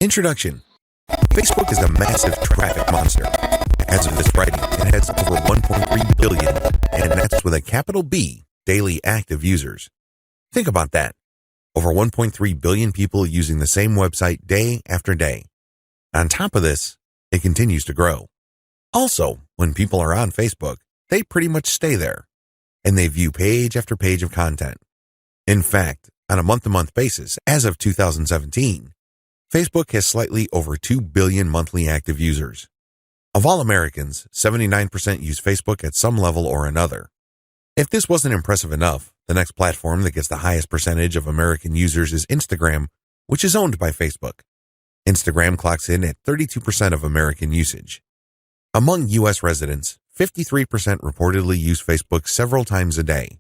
Introduction. Facebook is a massive traffic monster. As of this writing, it has over 1.3 billion, and that's with a capital B, daily active users. Think about that. Over 1.3 billion people using the same website day after day. On top of this, it continues to grow. Also, when people are on Facebook, they pretty much stay there, and they view page after page of content. In fact, on a month-to-month basis, as of 2017, Facebook has slightly over 2 billion monthly active users. Of all Americans, 79% use Facebook at some level or another. If this wasn't impressive enough, the next platform that gets the highest percentage of American users is Instagram, which is owned by Facebook. Instagram clocks in at 32% of American usage. Among U.S. residents, 53% reportedly use Facebook several times a day.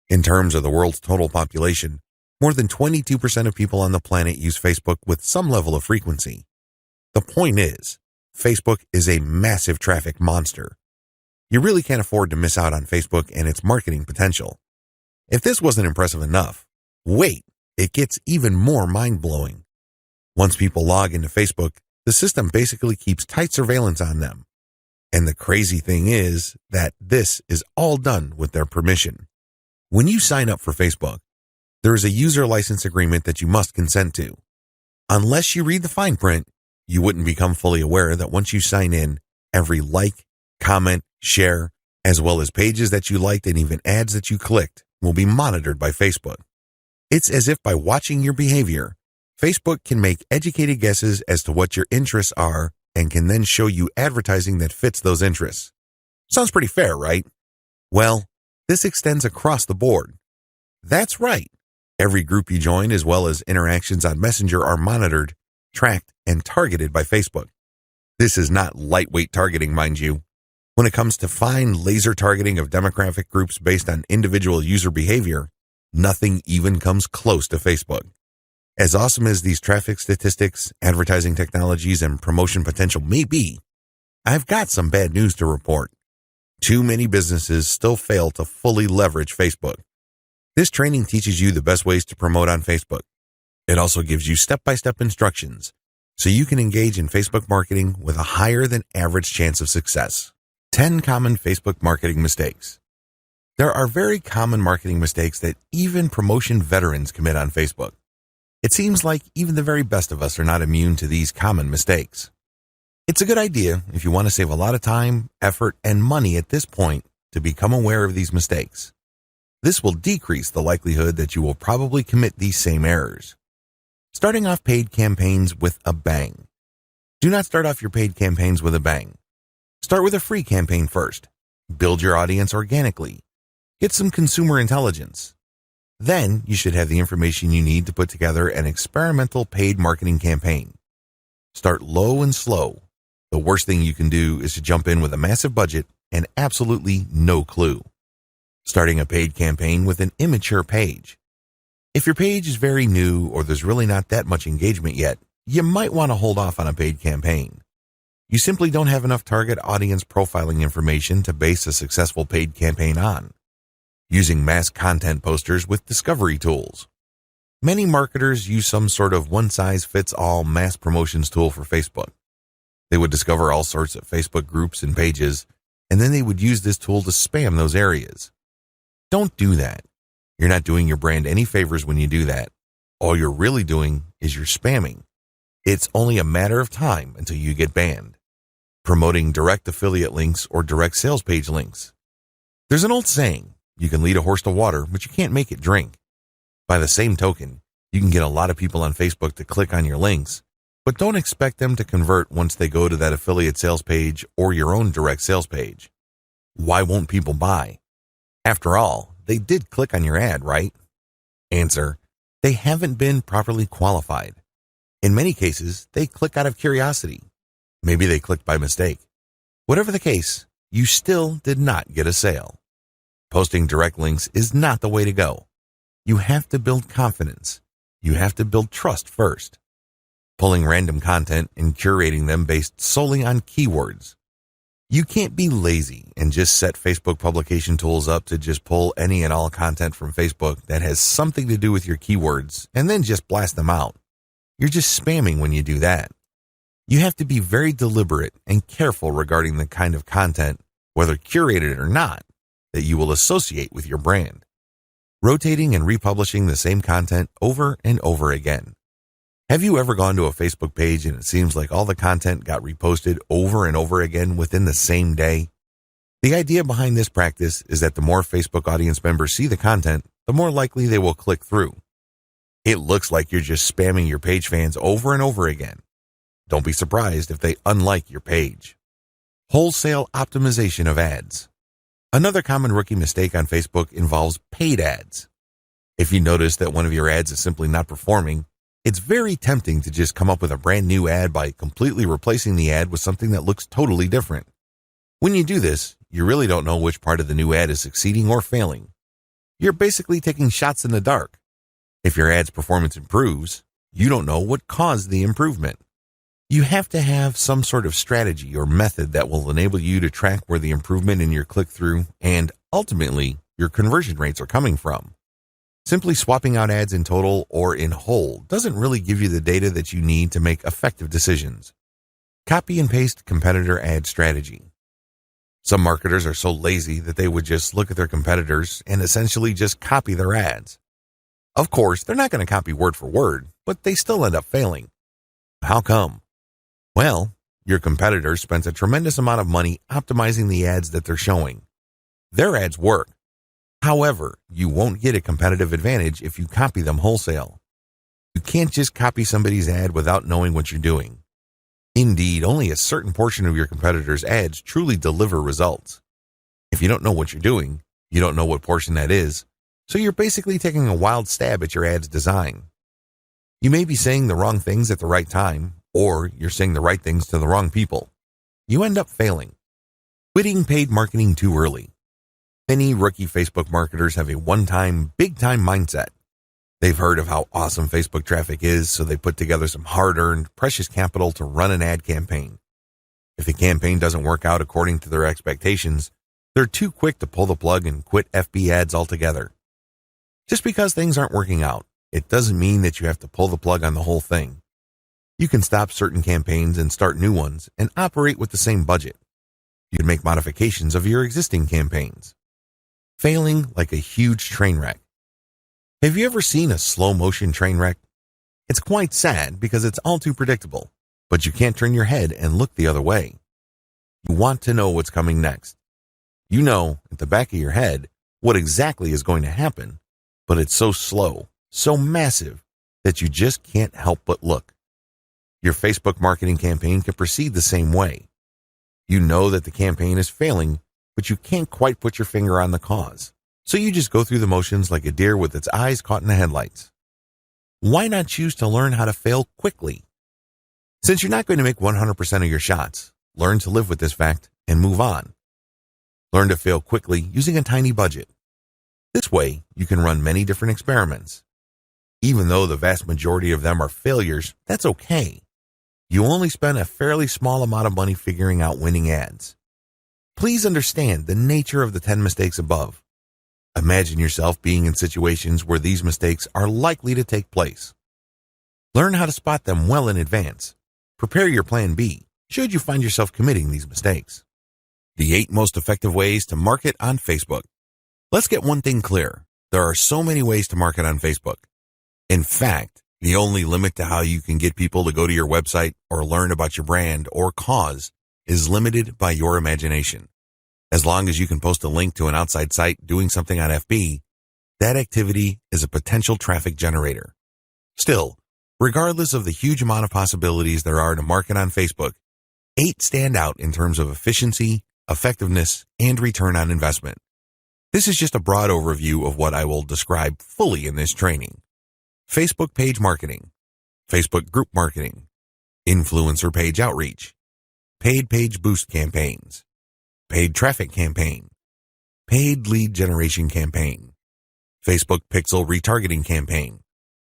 In terms of the world's total population, more than 22% of people on the planet use Facebook with some level of frequency. The point is, Facebook is a massive traffic monster. You really can't afford to miss out on Facebook and its marketing potential. If this wasn't impressive enough, wait, it gets even more mind-blowing. Once people log into Facebook, the system basically keeps tight surveillance on them. And the crazy thing is that this is all done with their permission. When you sign up for Facebook, there is a user license agreement that you must consent to. Unless you read the fine print, you wouldn't become fully aware that once you sign in, every like, comment, share, as well as pages that you liked and even ads that you clicked will be monitored by Facebook. It's as if by watching your behavior, Facebook can make educated guesses as to what your interests are and can then show you advertising that fits those interests. Sounds pretty fair, right? Well, this extends across the board. That's right. Every group you join as well as interactions on Messenger are monitored, tracked, and targeted by Facebook. This is not lightweight targeting, mind you. When it comes to fine laser targeting of demographic groups based on individual user behavior, nothing even comes close to Facebook. As awesome as these traffic statistics, advertising technologies, and promotion potential may be, I've got some bad news to report. Too many businesses still fail to fully leverage Facebook. This training teaches you the best ways to promote on Facebook. It also gives you step-by-step instructions so you can engage in Facebook marketing with a higher than average chance of success. 10 common Facebook marketing mistakes. There are very common marketing mistakes that even promotion veterans commit on Facebook. It seems like even the very best of us are not immune to these common mistakes. It's a good idea if you want to save a lot of time, effort, and money at this point to become aware of these mistakes. This will decrease the likelihood that you will probably commit these same errors. Starting off paid campaigns with a bang. Do not start off your paid campaigns with a bang. Start with a free campaign first. Build your audience organically. Get some consumer intelligence. Then you should have the information you need to put together an experimental paid marketing campaign. Start low and slow. The worst thing you can do is to jump in with a massive budget and absolutely no clue. Starting a paid campaign with an immature page. If your page is very new or there's really not that much engagement yet, you might want to hold off on a paid campaign. You simply don't have enough target audience profiling information to base a successful paid campaign on. Using mass content posters with discovery tools. Many marketers use some sort of one-size-fits-all mass promotions tool for Facebook. They would discover all sorts of Facebook groups and pages, and then they would use this tool to spam those areas. Don't do that. You're not doing your brand any favors when you do that. All you're really doing is you're spamming. It's only a matter of time until you get banned. Promoting direct affiliate links or direct sales page links. There's an old saying, you can lead a horse to water, but you can't make it drink. By the same token, you can get a lot of people on Facebook to click on your links, but don't expect them to convert once they go to that affiliate sales page or your own direct sales page. Why won't people buy? After all, they did click on your ad, right? Answer, they haven't been properly qualified. In many cases, they click out of curiosity. Maybe they clicked by mistake. Whatever the case, you still did not get a sale. Posting direct links is not the way to go. You have to build confidence. You have to build trust first. Pulling random content and curating them based solely on keywords. You can't be lazy and just set Facebook publication tools up to just pull any and all content from Facebook that has something to do with your keywords and then just blast them out. You're just spamming when you do that. You have to be very deliberate and careful regarding the kind of content, whether curated or not, that you will associate with your brand. Rotating and republishing the same content over and over again. Have you ever gone to a Facebook page and it seems like all the content got reposted over and over again within the same day? The idea behind this practice is that the more Facebook audience members see the content, the more likely they will click through. It looks like you're just spamming your page fans over and over again. Don't be surprised if they unlike your page. Wholesale optimization of ads. Another common rookie mistake on Facebook involves paid ads. If you notice that one of your ads is simply not performing, it's very tempting to just come up with a brand new ad by completely replacing the ad with something that looks totally different. When you do this, you really don't know which part of the new ad is succeeding or failing. You're basically taking shots in the dark. If your ad's performance improves, you don't know what caused the improvement. You have to have some sort of strategy or method that will enable you to track where the improvement in your click-through and, ultimately, your conversion rates are coming from. Simply swapping out ads in total or in whole doesn't really give you the data that you need to make effective decisions. Copy and paste competitor ad strategy. Some marketers are so lazy that they would just look at their competitors and essentially just copy their ads. Of course, they're not going to copy word for word, but they still end up failing. How come? Well, your competitor spent a tremendous amount of money optimizing the ads that they're showing. Their ads work. However, you won't get a competitive advantage if you copy them wholesale. You can't just copy somebody's ad without knowing what you're doing. Indeed, only a certain portion of your competitors' ads truly deliver results. If you don't know what you're doing, you don't know what portion that is, so you're basically taking a wild stab at your ad's design. You may be saying the wrong things at the right time, or you're saying the right things to the wrong people. You end up failing. Quitting paid marketing too early. Many rookie Facebook marketers have a one-time, big-time mindset. They've heard of how awesome Facebook traffic is, so they put together some hard-earned, precious capital to run an ad campaign. If the campaign doesn't work out according to their expectations, they're too quick to pull the plug and quit FB ads altogether. Just because things aren't working out, it doesn't mean that you have to pull the plug on the whole thing. You can stop certain campaigns and start new ones and operate with the same budget. You can make modifications of your existing campaigns. Failing like a huge train wreck. Have you ever seen a slow-motion train wreck? It's quite sad because it's all too predictable, but you can't turn your head and look the other way. You want to know what's coming next. You know, at the back of your head, what exactly is going to happen, but it's so slow, so massive, that you just can't help but look. Your Facebook marketing campaign can proceed the same way. You know that the campaign is failing, but you can't quite put your finger on the cause. So you just go through the motions like a deer with its eyes caught in the headlights. Why not choose to learn how to fail quickly? Since you're not going to make 100% of your shots, learn to live with this fact and move on. Learn to fail quickly using a tiny budget. This way, you can run many different experiments. Even though the vast majority of them are failures, that's okay. You only spend a fairly small amount of money figuring out winning ads. Please understand the nature of the 10 mistakes above. Imagine yourself being in situations where these mistakes are likely to take place. Learn how to spot them well in advance. Prepare your plan B should you find yourself committing these mistakes. The 8 most effective ways to market on Facebook. Let's get one thing clear. There are so many ways to market on Facebook. In fact, the only limit to how you can get people to go to your website or learn about your brand or cause is limited by your imagination. As long as you can post a link to an outside site doing something on FB, that activity is a potential traffic generator. Still, regardless of the huge amount of possibilities there are to market on Facebook, 8 stand out in terms of efficiency, effectiveness, and return on investment. This is just a broad overview of what I will describe fully in this training. Facebook page marketing, Facebook group marketing, influencer page outreach, paid page boost campaigns, paid traffic campaign, paid lead generation campaign, Facebook pixel retargeting campaign,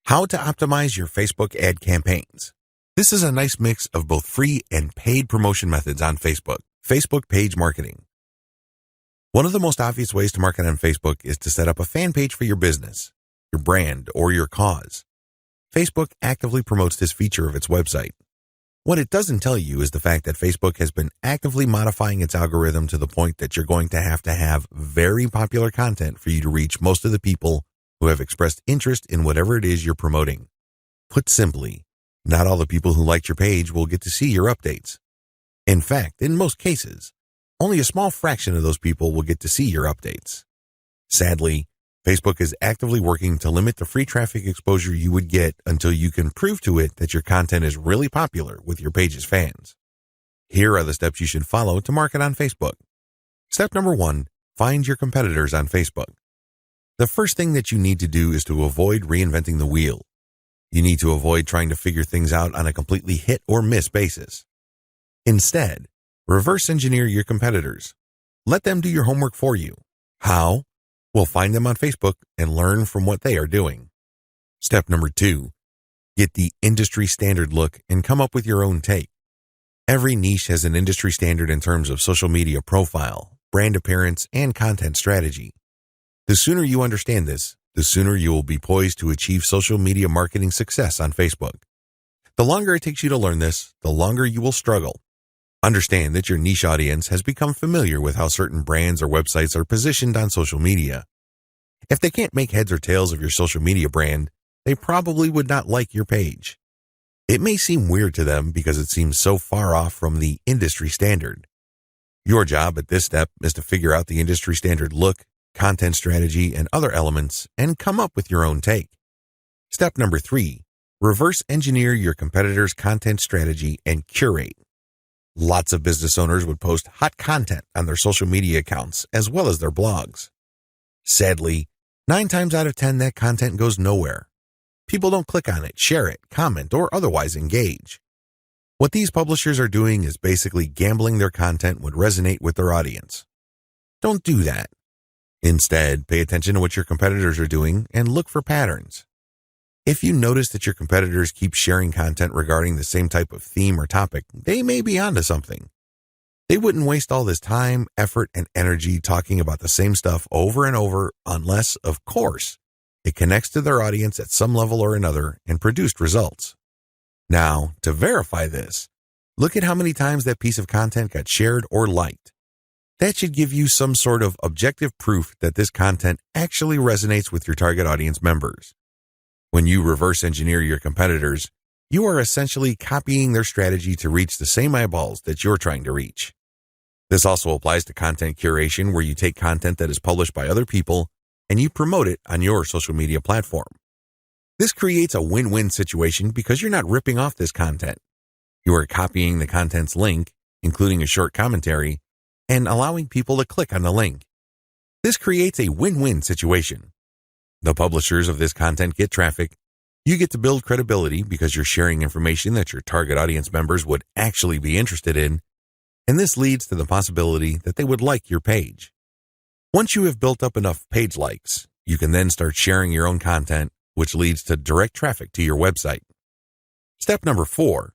how to optimize your Facebook ad campaigns. This is a nice mix of both free and paid promotion methods on Facebook. Facebook page marketing. One of the most obvious ways to market on Facebook is to set up a fan page for your business, your brand, or your cause. Facebook actively promotes this feature of its website. What it doesn't tell you is the fact that Facebook has been actively modifying its algorithm to the point that you're going to have very popular content for you to reach most of the people who have expressed interest in whatever it is you're promoting. Put simply, not all the people who liked your page will get to see your updates. In fact, in most cases, only a small fraction of those people will get to see your updates. Sadly, Facebook is actively working to limit the free traffic exposure you would get until you can prove to it that your content is really popular with your page's fans. Here are the steps you should follow to market on Facebook. Step number 1, find your competitors on Facebook. The first thing that you need to do is to avoid reinventing the wheel. You need to avoid trying to figure things out on a completely hit or miss basis. Instead, reverse engineer your competitors. Let them do your homework for you. How? Well, find them on Facebook and learn from what they are doing. Step number 2, get the industry standard look and come up with your own take. Every niche has an industry standard in terms of social media profile, brand appearance, and content strategy. The sooner you understand this, the sooner you will be poised to achieve social media marketing success on Facebook. The longer it takes you to learn this, the longer you will struggle. Understand that your niche audience has become familiar with how certain brands or websites are positioned on social media. If they can't make heads or tails of your social media brand, they probably would not like your page. It may seem weird to them because it seems so far off from the industry standard. Your job at this step is to figure out the industry standard look, content strategy, and other elements and come up with your own take. Step number 3, reverse engineer your competitors' content strategy and curate. Lots of business owners would post hot content on their social media accounts as well as their blogs. Sadly, 9 times out of 10 that content goes nowhere. People don't click on it, share it, comment, or otherwise engage. What these publishers are doing is basically gambling their content would resonate with their audience. Don't do that. Instead, pay attention to what your competitors are doing and look for patterns. If you notice that your competitors keep sharing content regarding the same type of theme or topic, they may be onto something. They wouldn't waste all this time, effort, and energy talking about the same stuff over and over unless, of course, it connects to their audience at some level or another and produced results. Now, to verify this, look at how many times that piece of content got shared or liked. That should give you some sort of objective proof that this content actually resonates with your target audience members. When you reverse engineer your competitors, you are essentially copying their strategy to reach the same eyeballs that you're trying to reach. This also applies to content curation, where you take content that is published by other people and you promote it on your social media platform. This creates a win-win situation because you're not ripping off this content. You are copying the content's link, including a short commentary, and allowing people to click on the link. This creates a win-win situation. The publishers of this content get traffic. You get to build credibility because you're sharing information that your target audience members would actually be interested in, and this leads to the possibility that they would like your page. Once you have built up enough page likes, you can then start sharing your own content, which leads to direct traffic to your website. Step number 4,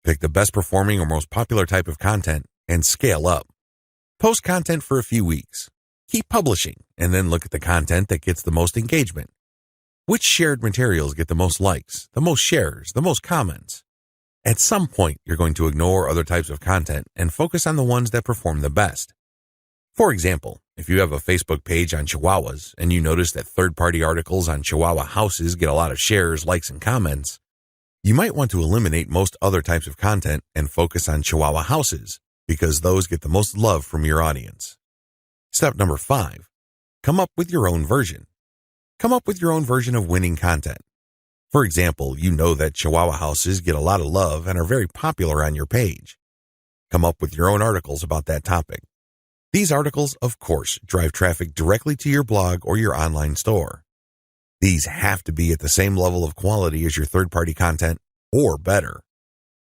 pick the best performing or most popular type of content and scale up. Post content for a few weeks. Keep publishing, and then look at the content that gets the most engagement. Which shared materials get the most likes, the most shares, the most comments? At some point, you're going to ignore other types of content and focus on the ones that perform the best. For example, if you have a Facebook page on Chihuahuas and you notice that third-party articles on Chihuahua houses get a lot of shares, likes, and comments, you might want to eliminate most other types of content and focus on Chihuahua houses because those get the most love from your audience. Step number 5, come up with your own version. Come up with your own version of winning content. For example, you know that Chihuahua houses get a lot of love and are very popular on your page. Come up with your own articles about that topic. These articles, of course, drive traffic directly to your blog or your online store. These have to be at the same level of quality as your third-party content, or better.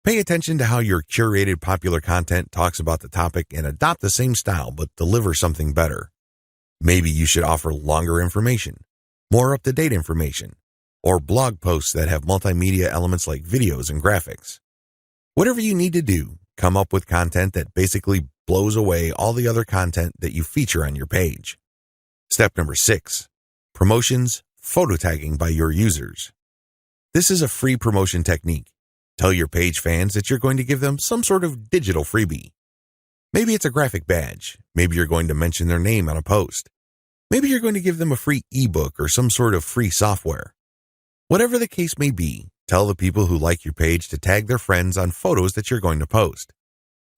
Pay attention to how your curated popular content talks about the topic and adopt the same style but deliver something better. Maybe you should offer longer information, more up-to-date information, or blog posts that have multimedia elements like videos and graphics. Whatever you need to do, come up with content that basically blows away all the other content that you feature on your page. Step number 6, promotions, photo tagging by your users. This is a free promotion technique. Tell your page fans that you're going to give them some sort of digital freebie. Maybe it's a graphic badge. Maybe you're going to mention their name on a post. Maybe you're going to give them a free ebook or some sort of free software. Whatever the case may be, tell the people who like your page to tag their friends on photos that you're going to post.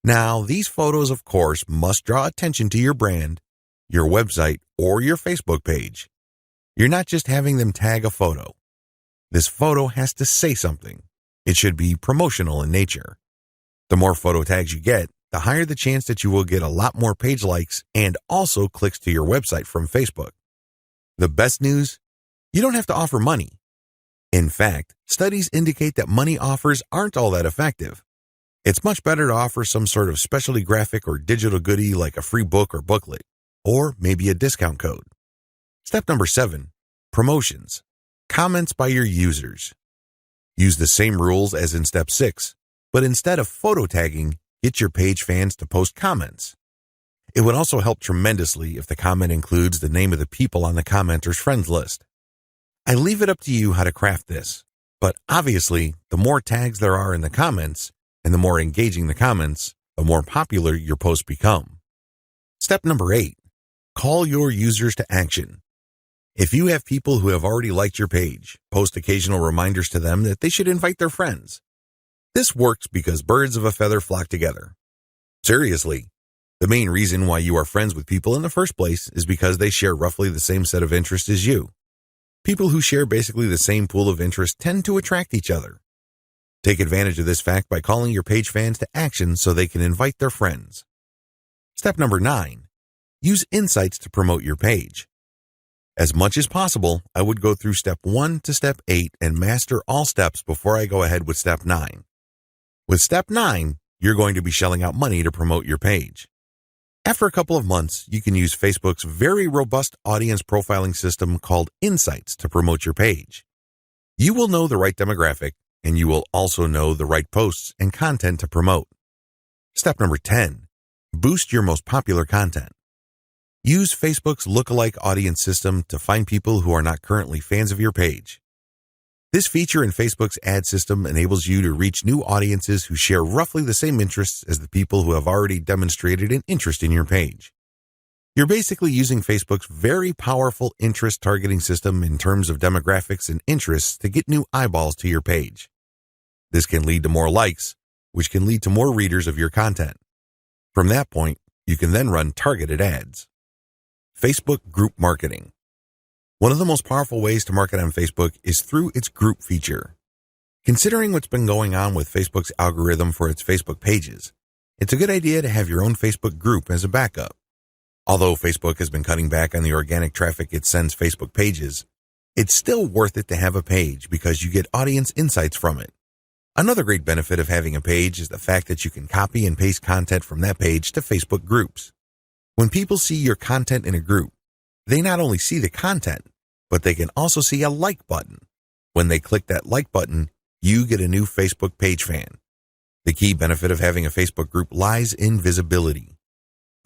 Now, these photos, of course, must draw attention to your brand, your website, or your Facebook page. You're not just having them tag a photo. This photo has to say something. It should be promotional in nature. The more photo tags you get, the higher the chance that you will get a lot more page likes and also clicks to your website from Facebook. The best news? You don't have to offer money. In fact, studies indicate that money offers aren't all that effective. It's much better to offer some sort of specialty graphic or digital goodie like a free book or booklet, or maybe a discount code. Step number 7, promotions. Comments by your users. Use the same rules as in step 6, but instead of photo tagging, get your page fans to post comments. It would also help tremendously if the comment includes the name of the people on the commenter's friends list. I leave it up to you how to craft this, but obviously, the more tags there are in the comments, and the more engaging the comments, the more popular your posts become. Step number 8, call your users to action. If you have people who have already liked your page, post occasional reminders to them that they should invite their friends. This works because birds of a feather flock together. Seriously, the main reason why you are friends with people in the first place is because they share roughly the same set of interests as you. People who share basically the same pool of interest tend to attract each other. Take advantage of this fact by calling your page fans to action so they can invite their friends. Step number 9, use insights to promote your page. As much as possible, I would go through step 1 to step 8 and master all steps before I go ahead with step 9. With step 9, you're going to be shelling out money to promote your page. After a couple of months, you can use Facebook's very robust audience profiling system called Insights to promote your page. You will know the right demographic, and you will also know the right posts and content to promote. Step number 10, boost your most popular content. Use Facebook's lookalike audience system to find people who are not currently fans of your page. This feature in Facebook's ad system enables you to reach new audiences who share roughly the same interests as the people who have already demonstrated an interest in your page. You're basically using Facebook's very powerful interest targeting system in terms of demographics and interests to get new eyeballs to your page. This can lead to more likes, which can lead to more readers of your content. From that point, you can then run targeted ads. Facebook group marketing. One of the most powerful ways to market on Facebook is through its group feature. Considering what's been going on with Facebook's algorithm for its Facebook pages, it's a good idea to have your own Facebook group as a backup. Although Facebook has been cutting back on the organic traffic it sends Facebook pages, it's still worth it to have a page because you get audience insights from it. Another great benefit of having a page is the fact that you can copy and paste content from that page to Facebook groups. When people see your content in a group, they not only see the content, but they can also see a like button. When they click that like button, you get a new Facebook page fan. The key benefit of having a Facebook group lies in visibility.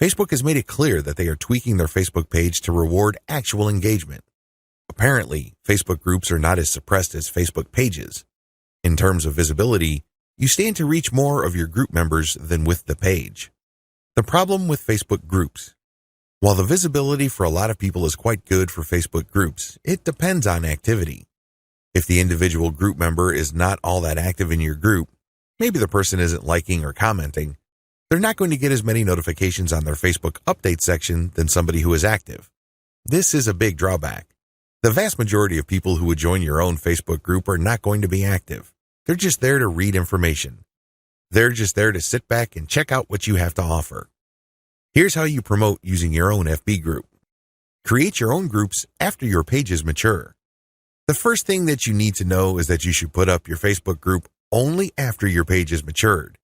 Facebook has made it clear that they are tweaking their Facebook page to reward actual engagement. Apparently, Facebook groups are not as suppressed as Facebook pages. In terms of visibility, you stand to reach more of your group members than with the page. The problem with Facebook groups. While the visibility for a lot of people is quite good for Facebook groups, it depends on activity. If the individual group member is not all that active in your group, maybe the person isn't liking or commenting, they're not going to get as many notifications on their Facebook update section than somebody who is active. This is a big drawback. The vast majority of people who would join your own Facebook group are not going to be active. They're just there to read information. They're just there to sit back and check out what you have to offer. Here's how you promote using your own FB group. Create your own groups after your pages mature. The first thing that you need to know is that you should put up your Facebook group only after your page is matured.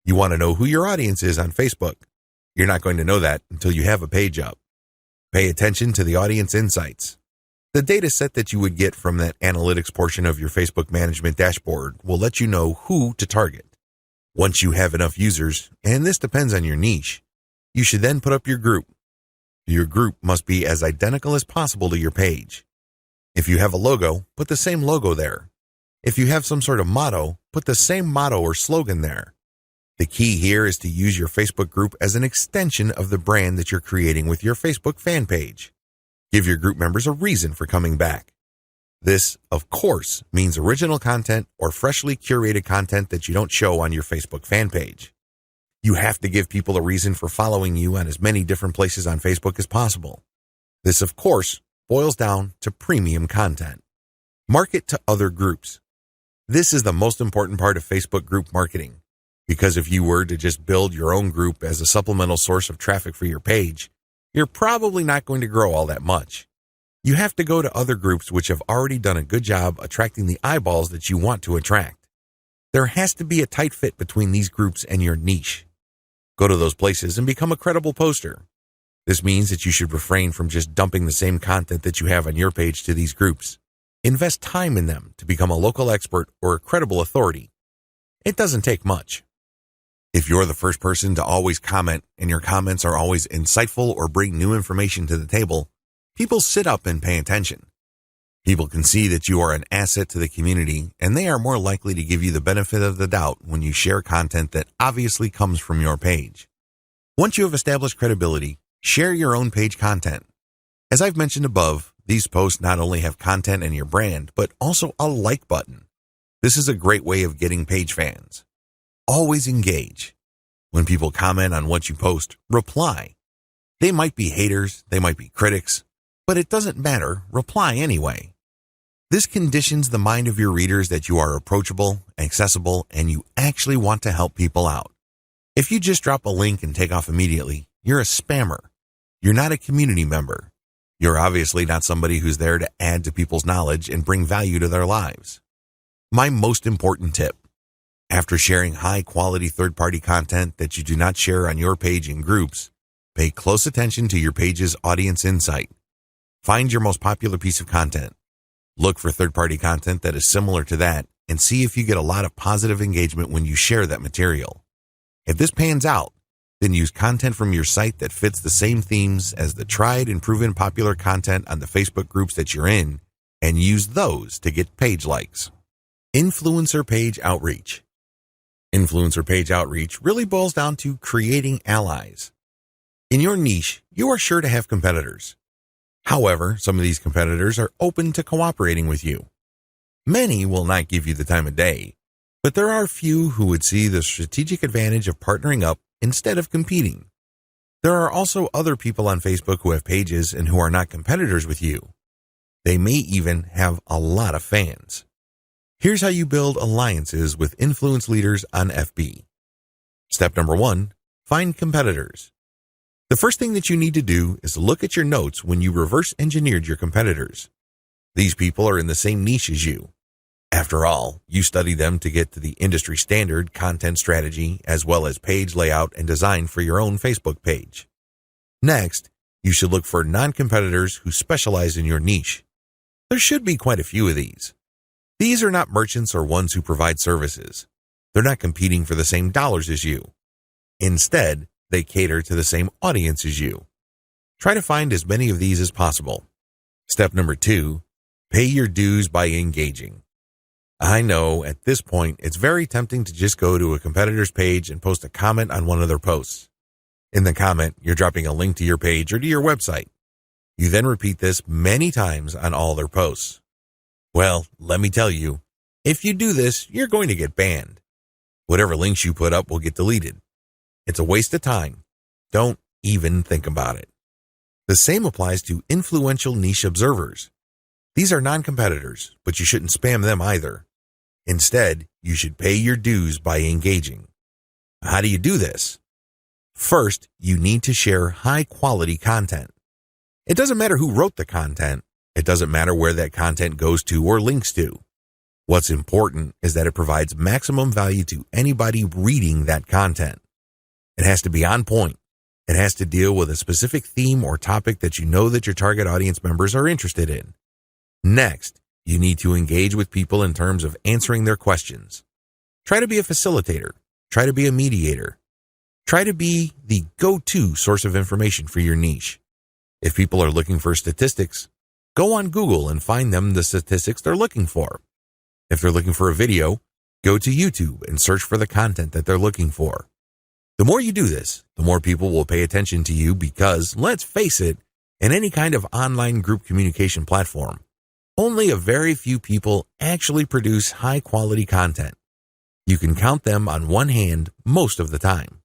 You want to know who your audience is on Facebook. You're not going to know that until you have a page up. Pay attention to the audience insights. The data set that you would get from that analytics portion of your Facebook management dashboard will let you know who to target. Once you have enough users, and this depends on your niche, you should then put up your group. Your group must be as identical as possible to your page. If you have a logo, put the same logo there. If you have some sort of motto, put the same motto or slogan there. The key here is to use your Facebook group as an extension of the brand that you're creating with your Facebook fan page. Give your group members a reason for coming back. This, of course, means original content or freshly curated content that you don't show on your Facebook fan page. You have to give people a reason for following you on as many different places on Facebook as possible. This, of course, boils down to premium content. Market to other groups. This is the most important part of Facebook group marketing, because if you were to just build your own group as a supplemental source of traffic for your page, you're probably not going to grow all that much. You have to go to other groups which have already done a good job attracting the eyeballs that you want to attract. There has to be a tight fit between these groups and your niche. Go to those places and become a credible poster. This means that you should refrain from just dumping the same content that you have on your page to these groups. Invest time in them to become a local expert or a credible authority. It doesn't take much. If you're the first person to always comment and your comments are always insightful or bring new information to the table, people sit up and pay attention. People can see that you are an asset to the community, and they are more likely to give you the benefit of the doubt when you share content that obviously comes from your page. Once you have established credibility, share your own page content. As I've mentioned above, these posts not only have content and your brand, but also a like button. This is a great way of getting page fans. Always engage. When people comment on what you post, reply. They might be haters, they might be critics, but it doesn't matter, reply anyway. This conditions the mind of your readers that you are approachable, accessible, and you actually want to help people out. If you just drop a link and take off immediately, you're a spammer. You're not a community member. You're obviously not somebody who's there to add to people's knowledge and bring value to their lives. My most important tip: after sharing high-quality third-party content that you do not share on your page in groups, pay close attention to your page's audience insight. Find your most popular piece of content. Look for third-party content that is similar to that and see if you get a lot of positive engagement when you share that material. If this pans out, then use content from your site that fits the same themes as the tried and proven popular content on the Facebook groups that you're in, and use those to get page likes. Influencer page outreach. Influencer page outreach really boils down to creating allies. In your niche, you are sure to have competitors. However, some of these competitors are open to cooperating with you. Many will not give you the time of day, but there are few who would see the strategic advantage of partnering up instead of competing. There are also other people on Facebook who have pages and who are not competitors with you. They may even have a lot of fans. Here's how you build alliances with influence leaders on FB. Step number 1, find competitors. The first thing that you need to do is look at your notes when you reverse engineered your competitors. These people are in the same niche as you. After all, you study them to get to the industry standard content strategy as well as page layout and design for your own Facebook page. Next, you should look for non-competitors who specialize in your niche. There should be quite a few of these. These are not merchants or ones who provide services. They're not competing for the same dollars as you. Instead, they cater to the same audience as you. Try to find as many of these as possible. Step number 2, pay your dues by engaging. I know at this point it's very tempting to just go to a competitor's page and post a comment on one of their posts. In the comment, you're dropping a link to your page or to your website. You then repeat this many times on all their posts. Well, let me tell you, if you do this, you're going to get banned. Whatever links you put up will get deleted. It's a waste of time. Don't even think about it. The same applies to influential niche observers. These are non-competitors, but you shouldn't spam them either. Instead, you should pay your dues by engaging. How do you do this? First, you need to share high-quality content. It doesn't matter who wrote the content. It doesn't matter where that content goes to or links to. What's important is that it provides maximum value to anybody reading that content. It has to be on point. It has to deal with a specific theme or topic that you know that your target audience members are interested in. Next, you need to engage with people in terms of answering their questions. Try to be a facilitator. Try to be a mediator. Try to be the go-to source of information for your niche. If people are looking for statistics, go on Google and find them the statistics they're looking for. If they're looking for a video, go to YouTube and search for the content that they're looking for. The more you do this, the more people will pay attention to you because, let's face it, in any kind of online group communication platform, only a very few people actually produce high-quality content. You can count them on one hand most of the time.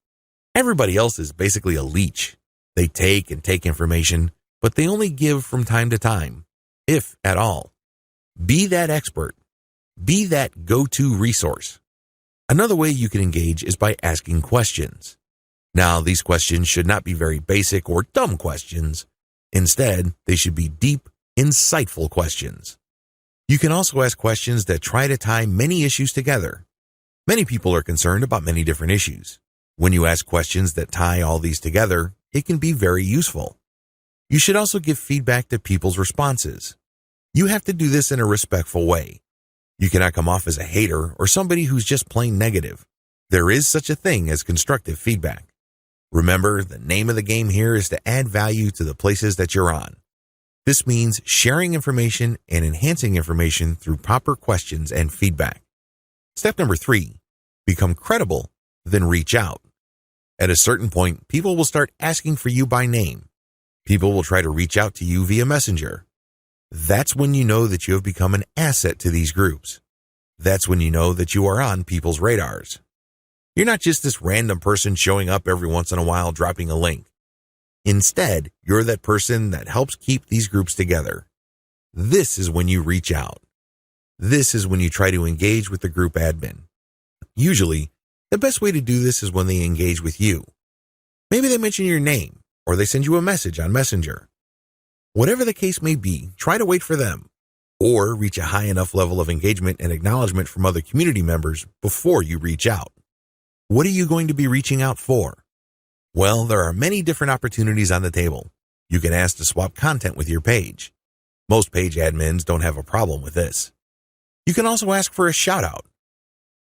Everybody else is basically a leech. They take and take information, but they only give from time to time, if at all. Be that expert. Be that go-to resource. Another way you can engage is by asking questions. Now, these questions should not be very basic or dumb questions. Instead, they should be deep, insightful questions. You can also ask questions that try to tie many issues together. Many people are concerned about many different issues. When you ask questions that tie all these together, it can be very useful. You should also give feedback to people's responses. You have to do this in a respectful way. You cannot come off as a hater or somebody who's just plain negative. There is such a thing as constructive feedback. Remember, the name of the game here is to add value to the places that you're on. This means sharing information and enhancing information through proper questions and feedback. Step number 3, become credible, then reach out. At a certain point, people will start asking for you by name. People will try to reach out to you via Messenger. That's when you know that you have become an asset to these groups. That's when you know that you are on people's radars. You're not just this random person showing up every once in a while dropping a link. Instead, you're that person that helps keep these groups together. This is when you reach out. This is when you try to engage with the group admin. Usually, the best way to do this is when they engage with you. Maybe they mention your name, or they send you a message on Messenger. Whatever the case may be, try to wait for them, or reach a high enough level of engagement and acknowledgement from other community members before you reach out. What are you going to be reaching out for? Well, there are many different opportunities on the table. You can ask to swap content with your page. Most page admins don't have a problem with this. You can also ask for a shout out.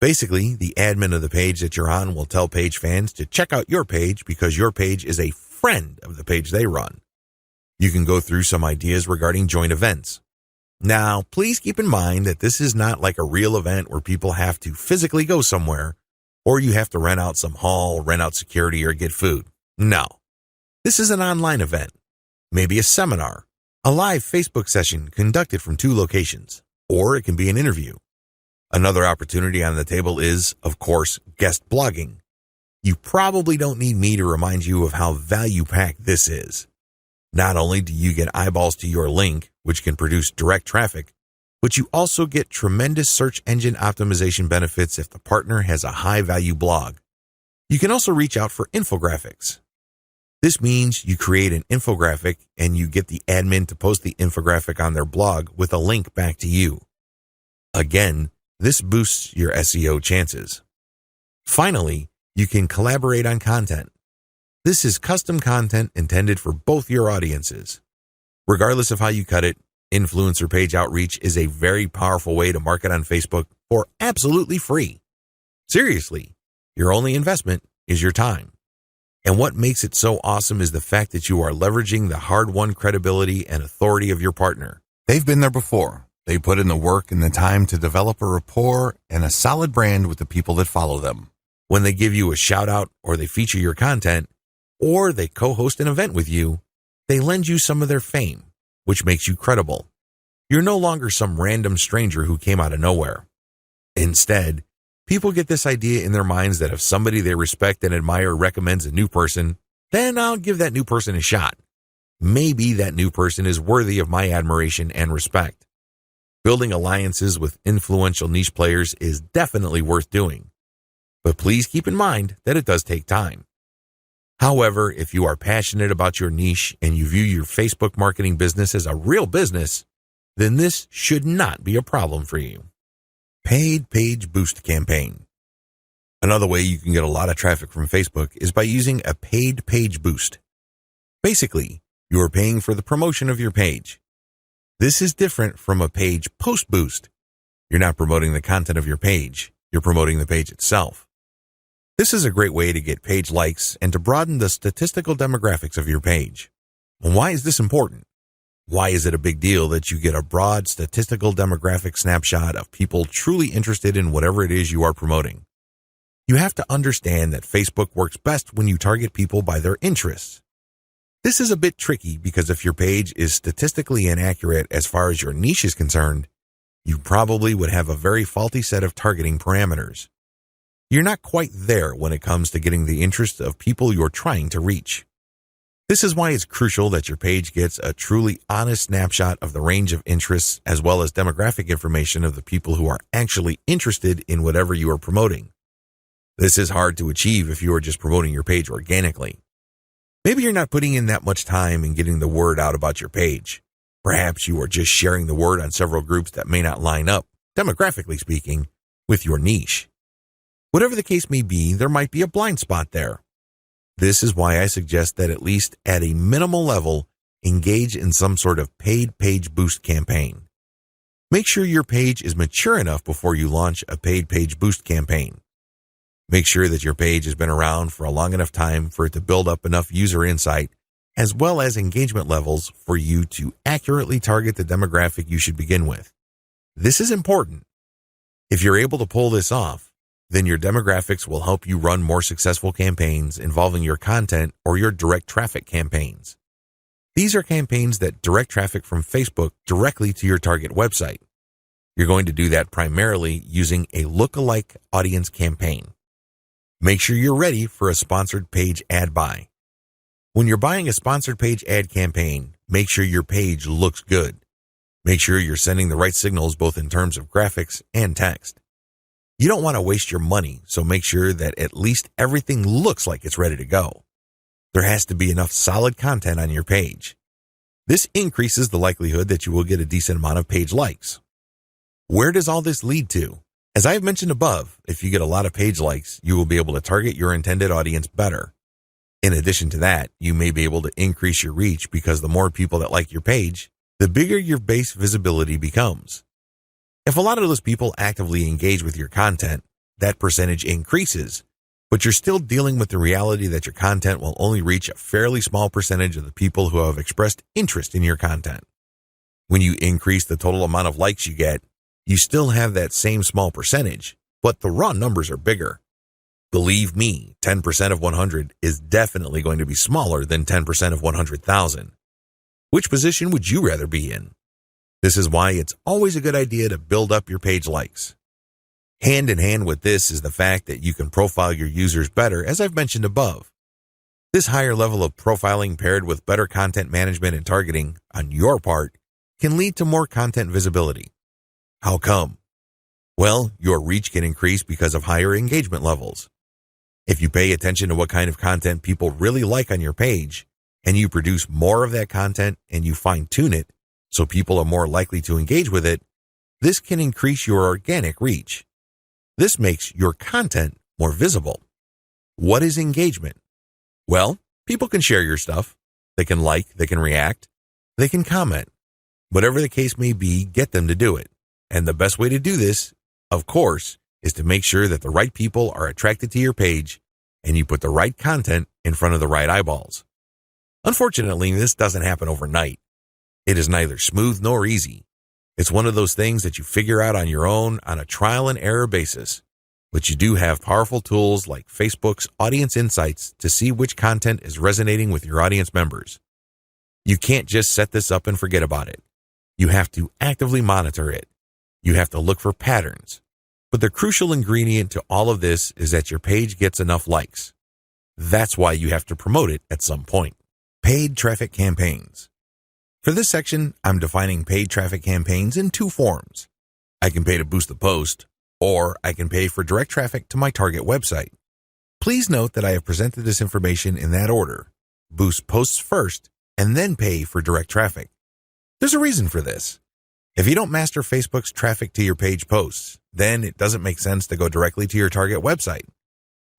Basically, the admin of the page that you're on will tell page fans to check out your page because your page is a friend of the page they run. You can go through some ideas regarding joint events. Now, please keep in mind that this is not like a real event where people have to physically go somewhere, or you have to rent out some hall, rent out security, or get food. No. This is an online event. Maybe a seminar, a live Facebook session conducted from 2 locations, or it can be an interview. Another opportunity on the table is, of course, guest blogging. You probably don't need me to remind you of how value-packed this is. Not only do you get eyeballs to your link, which can produce direct traffic, but you also get tremendous search engine optimization benefits if the partner has a high-value blog. You can also reach out for infographics. This means you create an infographic and you get the admin to post the infographic on their blog with a link back to you. Again, this boosts your SEO chances. Finally, you can collaborate on content. This is custom content intended for both your audiences. Regardless of how you cut it, influencer page outreach is a very powerful way to market on Facebook for absolutely free. Seriously, your only investment is your time. And what makes it so awesome is the fact that you are leveraging the hard-won credibility and authority of your partner. They've been there before. They put in the work and the time to develop a rapport and a solid brand with the people that follow them. When they give you a shout-out or they feature your content, or they co-host an event with you, they lend you some of their fame, which makes you credible. You're no longer some random stranger who came out of nowhere. Instead, people get this idea in their minds that if somebody they respect and admire recommends a new person, then I'll give that new person a shot. Maybe that new person is worthy of my admiration and respect. Building alliances with influential niche players is definitely worth doing. But please keep in mind that it does take time. However, if you are passionate about your niche and you view your Facebook marketing business as a real business, then this should not be a problem for you. Paid Page Boost Campaign. Another way you can get a lot of traffic from Facebook is by using a paid page boost. Basically, you are paying for the promotion of your page. This is different from a page post boost. You're not promoting the content of your page, you're promoting the page itself. This is a great way to get page likes and to broaden the statistical demographics of your page. And why is this important? Why is it a big deal that you get a broad statistical demographic snapshot of people truly interested in whatever it is you are promoting? You have to understand that Facebook works best when you target people by their interests. This is a bit tricky because if your page is statistically inaccurate as far as your niche is concerned, you probably would have a very faulty set of targeting parameters. You're not quite there when it comes to getting the interest of people you're trying to reach. This is why it's crucial that your page gets a truly honest snapshot of the range of interests as well as demographic information of the people who are actually interested in whatever you are promoting. This is hard to achieve if you are just promoting your page organically. Maybe you're not putting in that much time in getting the word out about your page. Perhaps you are just sharing the word on several groups that may not line up, demographically speaking, with your niche. Whatever the case may be, there might be a blind spot there. This is why I suggest that at least at a minimal level, engage in some sort of paid page boost campaign. Make sure your page is mature enough before you launch a paid page boost campaign. Make sure that your page has been around for a long enough time for it to build up enough user insight as well as engagement levels for you to accurately target the demographic you should begin with. This is important. If you're able to pull this off, then your demographics will help you run more successful campaigns involving your content or your direct traffic campaigns. These are campaigns that direct traffic from Facebook directly to your target website. You're going to do that primarily using a lookalike audience campaign. Make sure you're ready for a sponsored page ad buy. When you're buying a sponsored page ad campaign, make sure your page looks good. Make sure you're sending the right signals both in terms of graphics and text. You don't want to waste your money, so make sure that at least everything looks like it's ready to go. There has to be enough solid content on your page. This increases the likelihood that you will get a decent amount of page likes. Where does all this lead to? As I have mentioned above, if you get a lot of page likes, you will be able to target your intended audience better. In addition to that, you may be able to increase your reach because the more people that like your page, the bigger your base visibility becomes. If a lot of those people actively engage with your content, that percentage increases, but you're still dealing with the reality that your content will only reach a fairly small percentage of the people who have expressed interest in your content. When you increase the total amount of likes you get, you still have that same small percentage, but the raw numbers are bigger. Believe me, 10% of 100 is definitely going to be smaller than 10% of 100,000. Which position would you rather be in? This is why it's always a good idea to build up your page likes. Hand in hand with this is the fact that you can profile your users better, as I've mentioned above. This higher level of profiling paired with better content management and targeting on your part can lead to more content visibility. How come? Well, your reach can increase because of higher engagement levels. If you pay attention to what kind of content people really like on your page, and you produce more of that content and you fine-tune it so people are more likely to engage with it, this can increase your organic reach. This makes your content more visible. What is engagement? Well, people can share your stuff. They can like, they can react, they can comment. Whatever the case may be, get them to do it. And the best way to do this, of course, is to make sure that the right people are attracted to your page and you put the right content in front of the right eyeballs. Unfortunately, this doesn't happen overnight. It is neither smooth nor easy. It's one of those things that you figure out on your own on a trial and error basis. But you do have powerful tools like Facebook's Audience Insights to see which content is resonating with your audience members. You can't just set this up and forget about it. You have to actively monitor it. You have to look for patterns. But the crucial ingredient to all of this is that your page gets enough likes. That's why you have to promote it at some point. Paid traffic campaigns. For this section, I'm defining paid traffic campaigns in two forms. I can pay to boost the post, or I can pay for direct traffic to my target website. Please note that I have presented this information in that order. Boost posts first, and then pay for direct traffic. There's a reason for this. If you don't master Facebook's traffic to your page posts, then it doesn't make sense to go directly to your target website.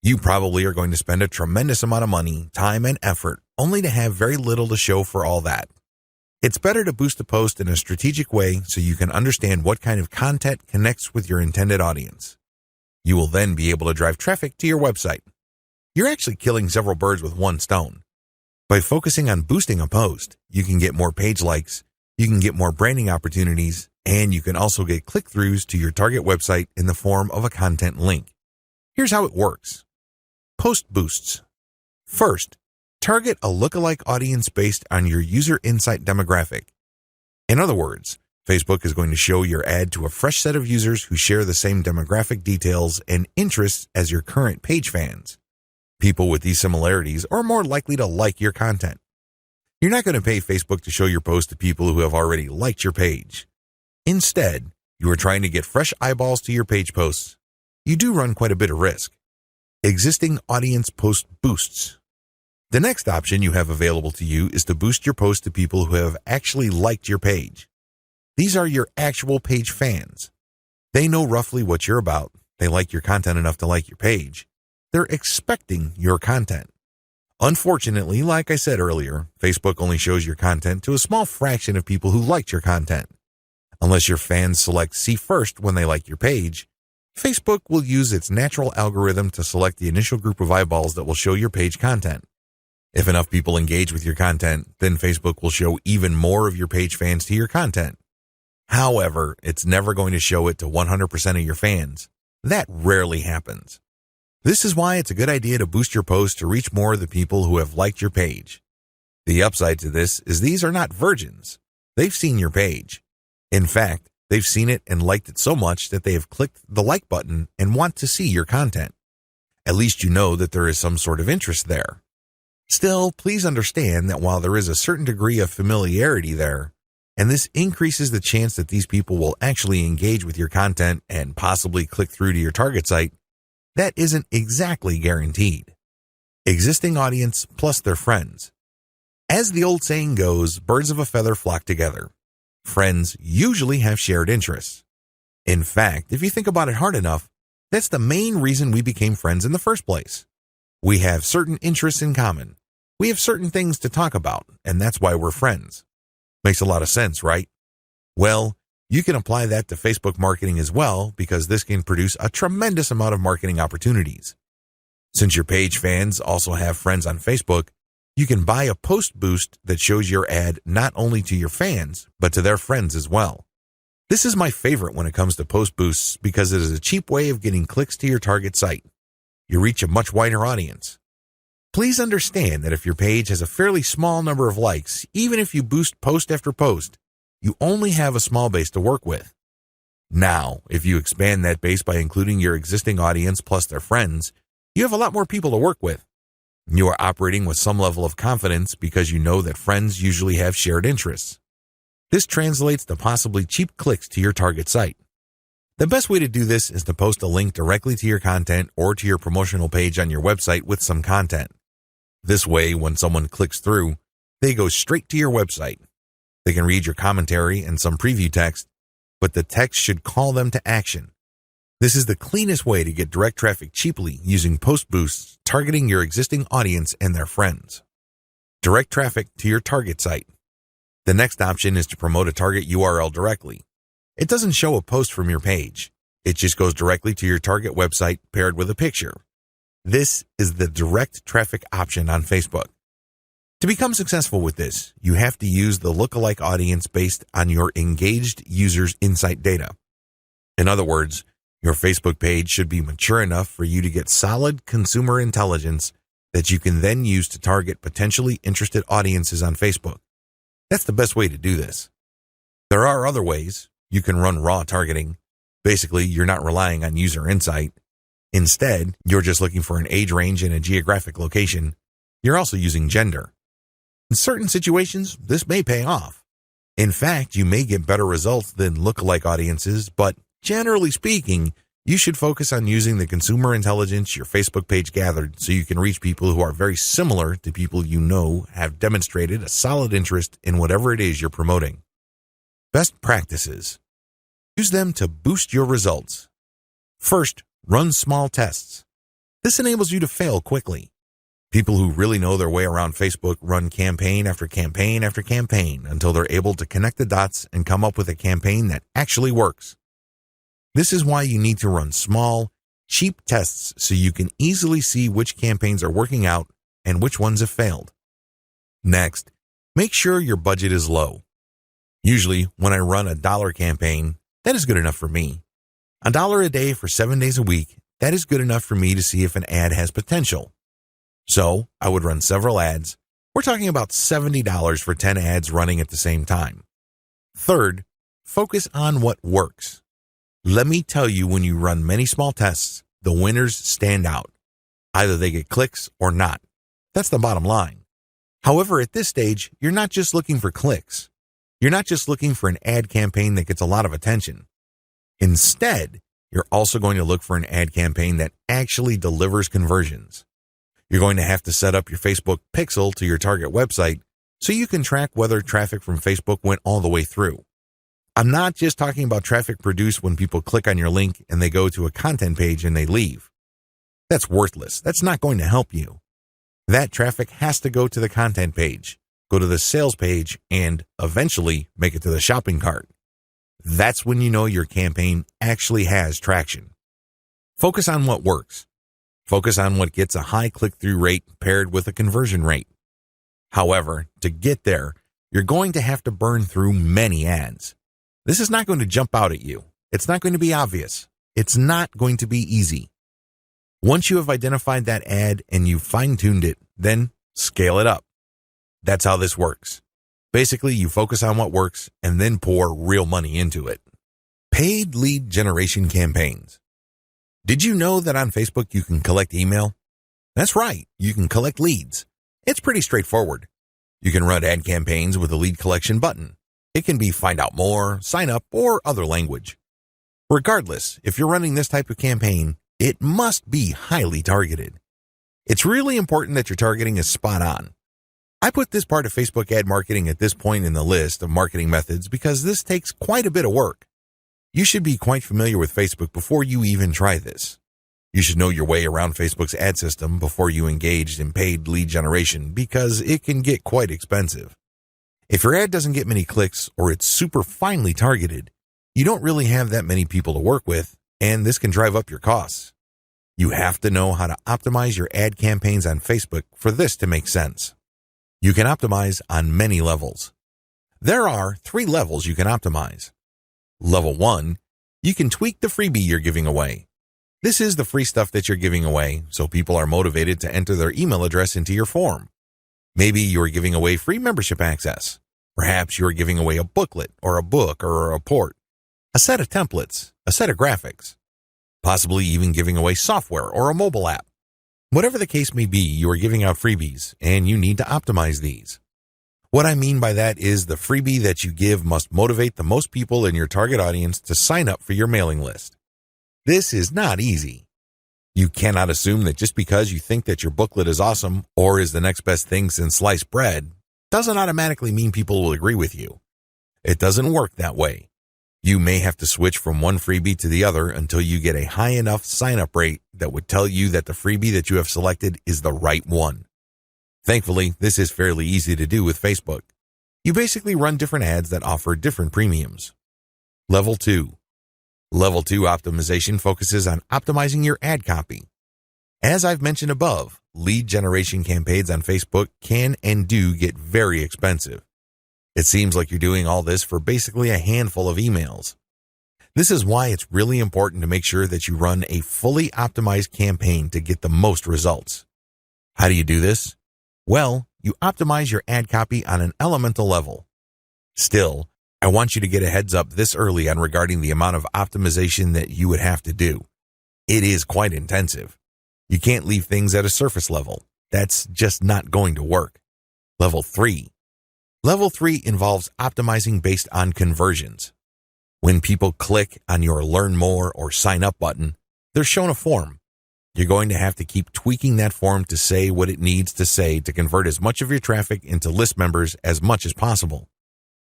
You probably are going to spend a tremendous amount of money, time, and effort only to have very little to show for all that. It's better to boost a post in a strategic way so you can understand what kind of content connects with your intended audience. You will then be able to drive traffic to your website. You're actually killing several birds with one stone. By focusing on boosting a post, you can get more page likes, You can get more branding opportunities, and you can also get click-throughs to your target website in the form of a content link. Here's how it works. Post boosts. First, target a lookalike audience based on your user insight demographic. In other words, Facebook is going to show your ad to a fresh set of users who share the same demographic details and interests as your current page fans. People with these similarities are more likely to like your content. You're not going to pay Facebook to show your post to people who have already liked your page. Instead, you are trying to get fresh eyeballs to your page posts. You do run quite a bit of risk. Existing audience post boosts. The next option you have available to you is to boost your post to people who have actually liked your page. These are your actual page fans. They know roughly what you're about. They like your content enough to like your page. They're expecting your content. Unfortunately, like I said earlier, Facebook only shows your content to a small fraction of people who liked your content. Unless your fans select see first when they like your page, Facebook will use its natural algorithm to select the initial group of eyeballs that will show your page content. If enough people engage with your content, then Facebook will show even more of your page fans to your content. However, it's never going to show it to 100% of your fans. That rarely happens. This is why it's a good idea to boost your post to reach more of the people who have liked your page. The upside to this is these are not virgins. They've seen your page. In fact, they've seen it and liked it so much that they have clicked the like button and want to see your content. At least you know that there is some sort of interest there. Still, please understand that while there is a certain degree of familiarity there, and this increases the chance that these people will actually engage with your content and possibly click through to your target site, that isn't exactly guaranteed. Existing audience plus their friends. As the old saying goes, birds of a feather flock together. Friends usually have shared interests. In fact, if you think about it hard enough, that's the main reason we became friends in the first place. We have certain interests in common. We have certain things to talk about, and that's why we're friends. Makes a lot of sense, right? Well, you can apply that to Facebook marketing as well, because this can produce a tremendous amount of marketing opportunities. Since your page fans also have friends on Facebook, you can buy a post boost that shows your ad not only to your fans, but to their friends as well. This is my favorite when it comes to post boosts because it is a cheap way of getting clicks to your target site. You reach a much wider audience. Please understand that if your page has a fairly small number of likes, even if you boost post after post, you only have a small base to work with. Now, if you expand that base by including your existing audience plus their friends, you have a lot more people to work with. You are operating with some level of confidence because you know that friends usually have shared interests. This translates to possibly cheap clicks to your target site. The best way to do this is to post a link directly to your content or to your promotional page on your website with some content. This way, when someone clicks through, they go straight to your website. They can read your commentary and some preview text, but the text should call them to action. This is the cleanest way to get direct traffic cheaply using post boosts targeting your existing audience and their friends. Direct traffic to your target site. The next option is to promote a target URL directly. It doesn't show a post from your page. It just goes directly to your target website paired with a picture. This is the direct traffic option on Facebook. To become successful with this, you have to use the lookalike audience based on your engaged users' insight data. In other words, your Facebook page should be mature enough for you to get solid consumer intelligence that you can then use to target potentially interested audiences on Facebook. That's the best way to do this. There are other ways. You can run raw targeting. Basically, you're not relying on user insight. Instead, you're just looking for an age range and a geographic location. You're also using gender. In certain situations, this may pay off. In fact, you may get better results than lookalike audiences, but generally speaking, you should focus on using the consumer intelligence your Facebook page gathered so you can reach people who are very similar to people you know have demonstrated a solid interest in whatever it is you're promoting. Best practices. Use them to boost your results. First, run small tests. This enables you to fail quickly. People who really know their way around Facebook run campaign after campaign after campaign until they're able to connect the dots and come up with a campaign that actually works. This is why you need to run small, cheap tests so you can easily see which campaigns are working out and which ones have failed. Next, make sure your budget is low. Usually, when I run a dollar campaign, that is good enough for me. $1 a day for 7 days a week, that is good enough for me to see if an ad has potential. So, I would run several ads. We're talking about $70 for 10 ads running at the same time. Third, focus on what works. Let me tell you, when you run many small tests, the winners stand out. Either they get clicks or not. That's the bottom line. However, at this stage, you're not just looking for clicks. You're not just looking for an ad campaign that gets a lot of attention. Instead, you're also going to look for an ad campaign that actually delivers conversions. You're going to have to set up your Facebook pixel to your target website so you can track whether traffic from Facebook went all the way through. I'm not just talking about traffic produced when people click on your link and they go to a content page and they leave. That's worthless. That's not going to help you. That traffic has to go to the content page, go to the sales page, and eventually make it to the shopping cart. That's when you know your campaign actually has traction. Focus on what works. Focus on what gets a high click-through rate paired with a conversion rate. However, to get there, you're going to have to burn through many ads. This is not going to jump out at you. It's not going to be obvious. It's not going to be easy. Once you have identified that ad and you've fine-tuned it, then scale it up. That's how this works. Basically, you focus on what works and then pour real money into it. Paid lead generation campaigns. Did you know that on Facebook you can collect email? That's right, you can collect leads. It's pretty straightforward. You can run ad campaigns with a lead collection button. It can be find out more, sign up, or other language. Regardless, if you're running this type of campaign, it must be highly targeted. It's really important that your targeting is spot on. I put this part of Facebook ad marketing at this point in the list of marketing methods because this takes quite a bit of work. You should be quite familiar with Facebook before you even try this. You should know your way around Facebook's ad system before you engage in paid lead generation because it can get quite expensive. If your ad doesn't get many clicks or it's super finely targeted, you don't really have that many people to work with, and this can drive up your costs. You have to know how to optimize your ad campaigns on Facebook for this to make sense. You can optimize on many levels. There are 3 levels you can optimize. Level 1, you can tweak the freebie you're giving away. This is the free stuff that you're giving away, so people are motivated to enter their email address into your form. Maybe you're giving away free membership access. Perhaps you're giving away a booklet or a book or a report, a set of templates, a set of graphics, possibly even giving away software or a mobile app. Whatever the case may be, you are giving out freebies, and you need to optimize these. What I mean by that is the freebie that you give must motivate the most people in your target audience to sign up for your mailing list. This is not easy. You cannot assume that just because you think that your booklet is awesome or is the next best thing since sliced bread doesn't automatically mean people will agree with you. It doesn't work that way. You may have to switch from one freebie to the other until you get a high enough sign-up rate that would tell you that the freebie that you have selected is the right one. Thankfully, this is fairly easy to do with Facebook. You basically run different ads that offer different premiums. Level 2. Level 2 optimization focuses on optimizing your ad copy. As I've mentioned above, lead generation campaigns on Facebook can and do get very expensive. It seems like you're doing all this for basically a handful of emails. This is why it's really important to make sure that you run a fully optimized campaign to get the most results. How do you do this? Well, you optimize your ad copy on an elemental level. Still, I want you to get a heads up this early on regarding the amount of optimization that you would have to do. It is quite intensive. You can't leave things at a surface level. That's just not going to work. Level 3. Level 3 involves optimizing based on conversions. When people click on your Learn More or Sign Up button, they're shown a form. You're going to have to keep tweaking that form to say what it needs to say to convert as much of your traffic into list members as much as possible.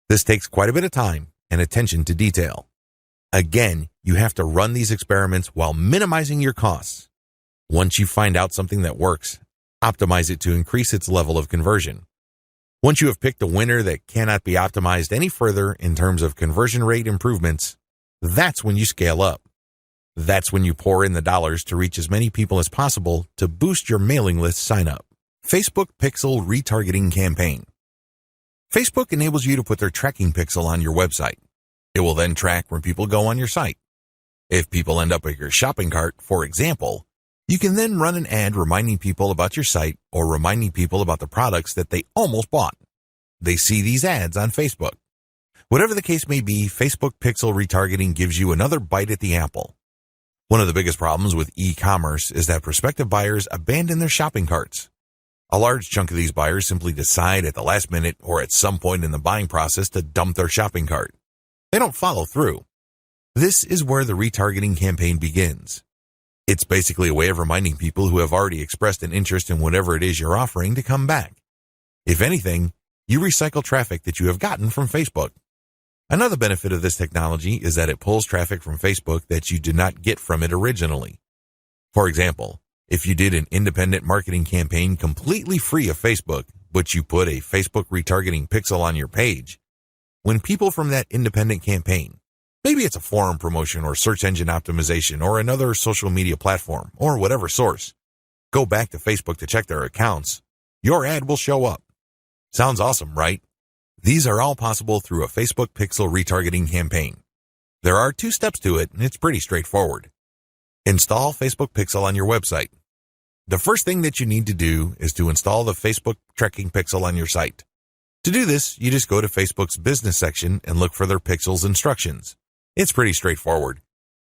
This takes quite a bit of time and attention to detail. Again, you have to run these experiments while minimizing your costs. Once you find out something that works, optimize it to increase its level of conversion. Once you have picked a winner that cannot be optimized any further in terms of conversion rate improvements, that's when you scale up. That's when you pour in the dollars to reach as many people as possible to boost your mailing list sign up. Facebook Pixel Retargeting Campaign. Facebook enables you to put their tracking pixel on your website. It will then track when people go on your site. If people end up at your shopping cart, for example, you can then run an ad reminding people about your site or reminding people about the products that they almost bought. They see these ads on Facebook. Whatever the case may be, Facebook pixel retargeting gives you another bite at the apple. One of the biggest problems with e-commerce is that prospective buyers abandon their shopping carts. A large chunk of these buyers simply decide at the last minute or at some point in the buying process to dump their shopping cart. They don't follow through. This is where the retargeting campaign begins. It's basically a way of reminding people who have already expressed an interest in whatever it is you're offering to come back. If anything, you recycle traffic that you have gotten from Facebook. Another benefit of this technology is that it pulls traffic from Facebook that you did not get from it originally. For example, if you did an independent marketing campaign completely free of Facebook, but you put a Facebook retargeting pixel on your page, when people from that independent campaign, maybe it's a forum promotion or search engine optimization or another social media platform or whatever source, go back to Facebook to check their accounts, your ad will show up. Sounds awesome, right? These are all possible through a Facebook pixel retargeting campaign. There are 2 steps to it, and it's pretty straightforward. Install Facebook Pixel on your website. The first thing that you need to do is to install the Facebook tracking pixel on your site. To do this, you just go to Facebook's business section and look for their pixels instructions. It's pretty straightforward.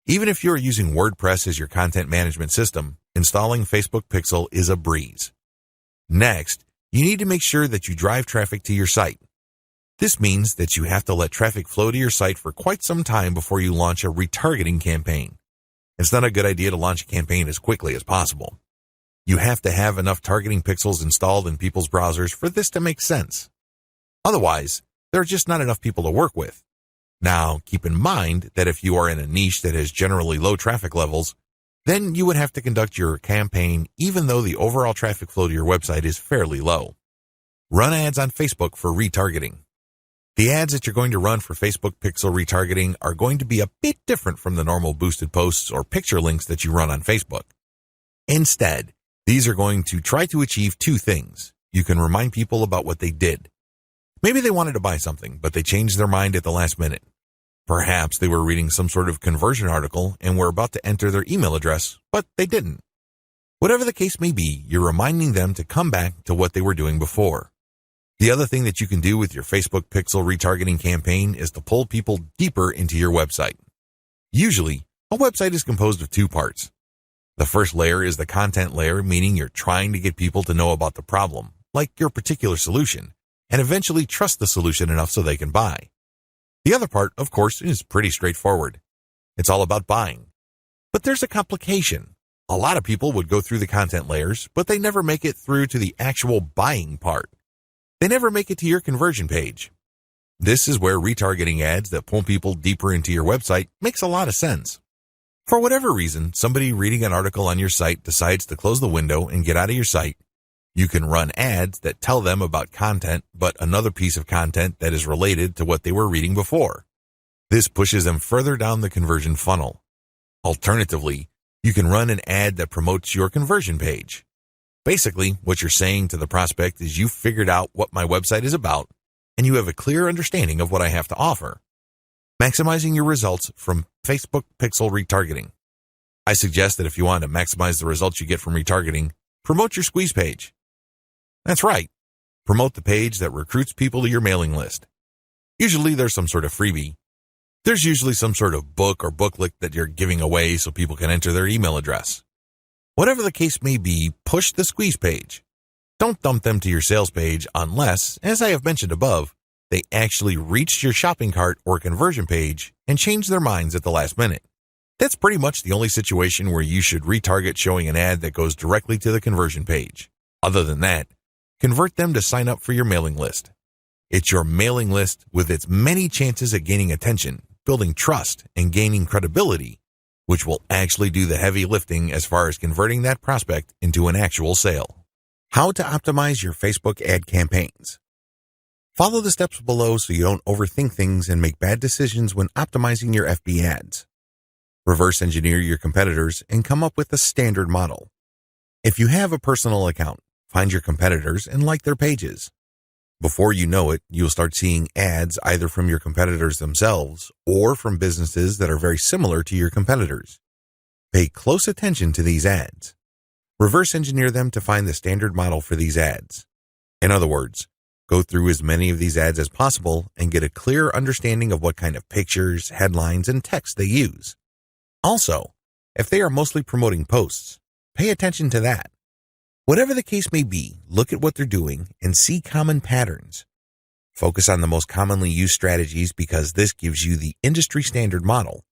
Even if you're using WordPress as your content management system, installing Facebook Pixel is a breeze. Next, you need to make sure that you drive traffic to your site. This means that you have to let traffic flow to your site for quite some time before you launch a retargeting campaign. It's not a good idea to launch a campaign as quickly as possible. You have to have enough targeting pixels installed in people's browsers for this to make sense. Otherwise, there are just not enough people to work with. Now, keep in mind that if you are in a niche that has generally low traffic levels, then you would have to conduct your campaign even though the overall traffic flow to your website is fairly low. Run ads on Facebook for retargeting. The ads that you're going to run for Facebook pixel retargeting are going to be a bit different from the normal boosted posts or picture links that you run on Facebook. Instead, these are going to try to achieve 2 things. You can remind people about what they did. Maybe they wanted to buy something, but they changed their mind at the last minute. Perhaps they were reading some sort of conversion article and were about to enter their email address, but they didn't. Whatever the case may be, you're reminding them to come back to what they were doing before. The other thing that you can do with your Facebook pixel retargeting campaign is to pull people deeper into your website. Usually, a website is composed of 2 parts. The first layer is the content layer, meaning you're trying to get people to know about the problem, like your particular solution, and eventually trust the solution enough so they can buy. The other part, of course, is pretty straightforward. It's all about buying. But there's a complication. A lot of people would go through the content layers, but they never make it through to the actual buying part. They never make it to your conversion page. This is where retargeting ads that pull people deeper into your website makes a lot of sense. For whatever reason, somebody reading an article on your site decides to close the window and get out of your site. You can run ads that tell them about content, but another piece of content that is related to what they were reading before. This pushes them further down the conversion funnel. Alternatively, you can run an ad that promotes your conversion page. Basically, what you're saying to the prospect is you've figured out what my website is about, and you have a clear understanding of what I have to offer. Maximizing your results from Facebook pixel retargeting. I suggest that if you want to maximize the results you get from retargeting, promote your squeeze page. That's right. Promote the page that recruits people to your mailing list. Usually there's some sort of freebie. There's usually some sort of book or booklet that you're giving away so people can enter their email address. Whatever the case may be, push the squeeze page. Don't dump them to your sales page unless, as I have mentioned above, they actually reached your shopping cart or conversion page and changed their minds at the last minute. That's pretty much the only situation where you should retarget showing an ad that goes directly to the conversion page. Other than that, convert them to sign up for your mailing list. It's your mailing list with its many chances at gaining attention, building trust, and gaining credibility, which will actually do the heavy lifting as far as converting that prospect into an actual sale. How to optimize your Facebook ad campaigns. Follow the steps below so you don't overthink things and make bad decisions when optimizing your FB ads. Reverse engineer your competitors and come up with a standard model. If you have a personal account, find your competitors and like their pages. Before you know it, you'll start seeing ads either from your competitors themselves or from businesses that are very similar to your competitors. Pay close attention to these ads. Reverse engineer them to find the standard model for these ads. In other words, go through as many of these ads as possible and get a clear understanding of what kind of pictures, headlines, and text they use. Also, if they are mostly promoting posts, pay attention to that. Whatever the case may be, look at what they're doing and see common patterns. Focus on the most commonly used strategies because this gives you the industry standard model.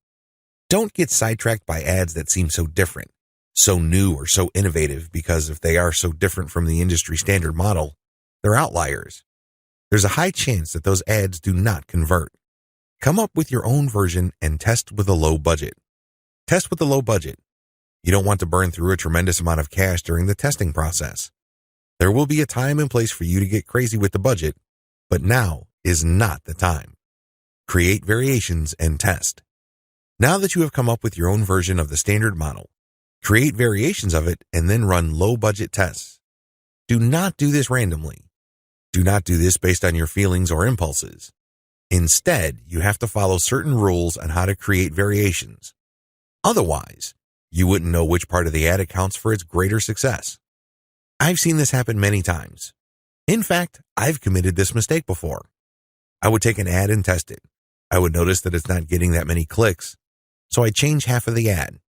Don't get sidetracked by ads that seem so different, so new or so innovative, because if they are so different from the industry standard model, they're outliers. There's a high chance that those ads do not convert. Come up with your own version and test with a low budget. Test with a low budget. You don't want to burn through a tremendous amount of cash during the testing process. There will be a time and place for you to get crazy with the budget, but now is not the time. Create variations and test. Now that you have come up with your own version of the standard model, create variations of it and then run low-budget tests. Do not do this randomly. Do not do this based on your feelings or impulses. Instead, you have to follow certain rules on how to create variations. Otherwise, you wouldn't know which part of the ad accounts for its greater success. I've seen this happen many times. In fact, I've committed this mistake before. I would take an ad and test it. I would notice that it's not getting that many clicks, so I'd change half of the ad.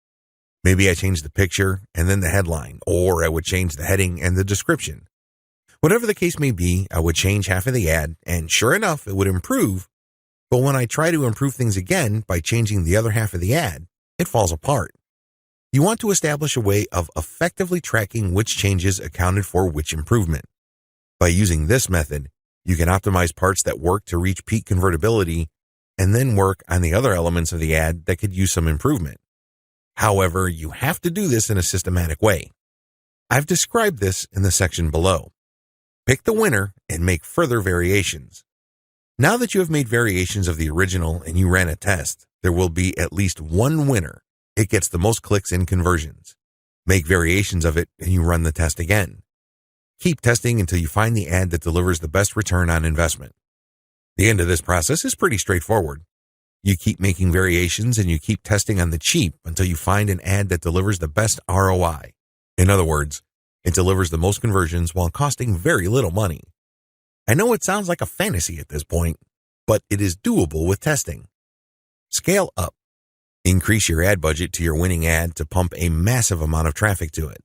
Maybe I changed the picture and then the headline, or I would change the heading and the description. Whatever the case may be, I would change half of the ad, and sure enough, it would improve. But when I try to improve things again by changing the other half of the ad, it falls apart. You want to establish a way of effectively tracking which changes accounted for which improvement. By using this method, you can optimize parts that work to reach peak convertibility and then work on the other elements of the ad that could use some improvement. However, you have to do this in a systematic way. I've described this in the section below. Pick the winner and make further variations. Now that you have made variations of the original and you ran a test, there will be at least one winner. It gets the most clicks and conversions. Make variations of it and you run the test again. Keep testing until you find the ad that delivers the best return on investment. The end of this process is pretty straightforward. You keep making variations and you keep testing on the cheap until you find an ad that delivers the best ROI. In other words, it delivers the most conversions while costing very little money. I know it sounds like a fantasy at this point, but it is doable with testing. Scale up. Increase your ad budget to your winning ad to pump a massive amount of traffic to it.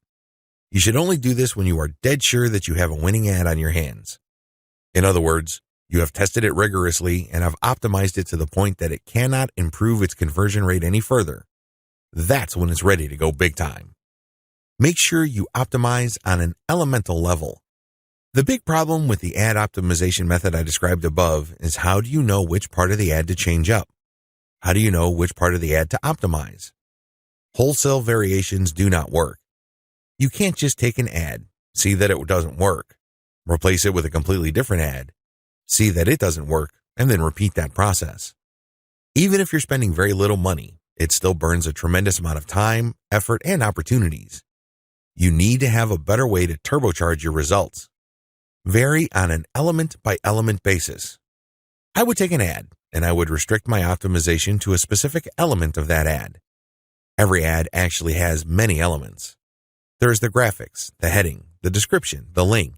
You should only do this when you are dead sure that you have a winning ad on your hands. In other words, you have tested it rigorously and have optimized it to the point that it cannot improve its conversion rate any further. That's when it's ready to go big time. Make sure you optimize on an elemental level. The big problem with the ad optimization method I described above is how do you know which part of the ad to change up? How do you know which part of the ad to optimize? Wholesale variations do not work. You can't just take an ad, see that it doesn't work, replace it with a completely different ad, see that it doesn't work, and then repeat that process. Even if you're spending very little money, it still burns a tremendous amount of time, effort, and opportunities. You need to have a better way to turbocharge your results. Vary on an element-by-element basis. I would take an ad, and I would restrict my optimization to a specific element of that ad. Every ad actually has many elements. There's the graphics, the heading, the description, the link.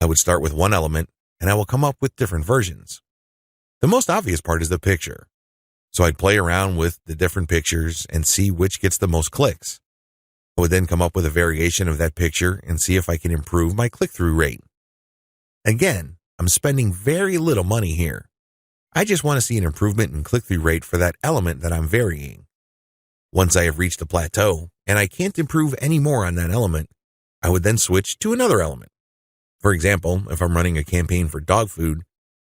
I would start with one element, and I will come up with different versions. The most obvious part is the picture. So I'd play around with the different pictures and see which gets the most clicks. I would then come up with a variation of that picture and see if I can improve my click-through rate. Again, I'm spending very little money here. I just want to see an improvement in click-through rate for that element that I'm varying. Once I have reached a plateau and I can't improve any more on that element, I would then switch to another element. For example, if I'm running a campaign for dog food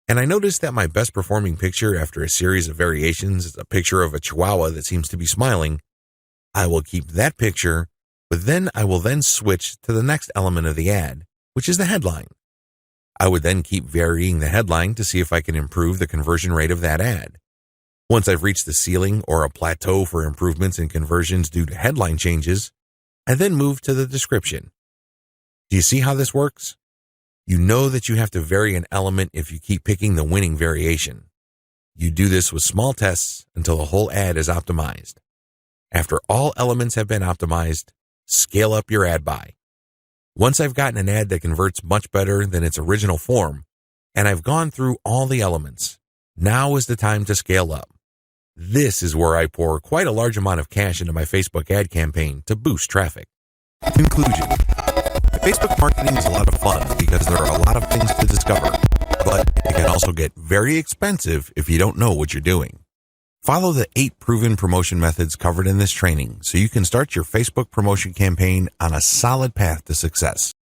and I notice that my best performing picture after a series of variations is a picture of a chihuahua that seems to be smiling, I will keep that picture, but then I will then switch to the next element of the ad, which is the headline. I would then keep varying the headline to see if I can improve the conversion rate of that ad. Once I've reached the ceiling or a plateau for improvements in conversions due to headline changes, I then move to the description. Do you see how this works? You know that you have to vary an element if you keep picking the winning variation. You do this with small tests until the whole ad is optimized. After all elements have been optimized, scale up your ad buy. Once I've gotten an ad that converts much better than its original form, and I've gone through all the elements, now is the time to scale up. This is where I pour quite a large amount of cash into my Facebook ad campaign to boost traffic. Conclusion. Facebook marketing is a lot of fun because there are a lot of things to discover, but it can also get very expensive if you don't know what you're doing. Follow the 8 proven promotion methods covered in this training so you can start your Facebook promotion campaign on a solid path to success.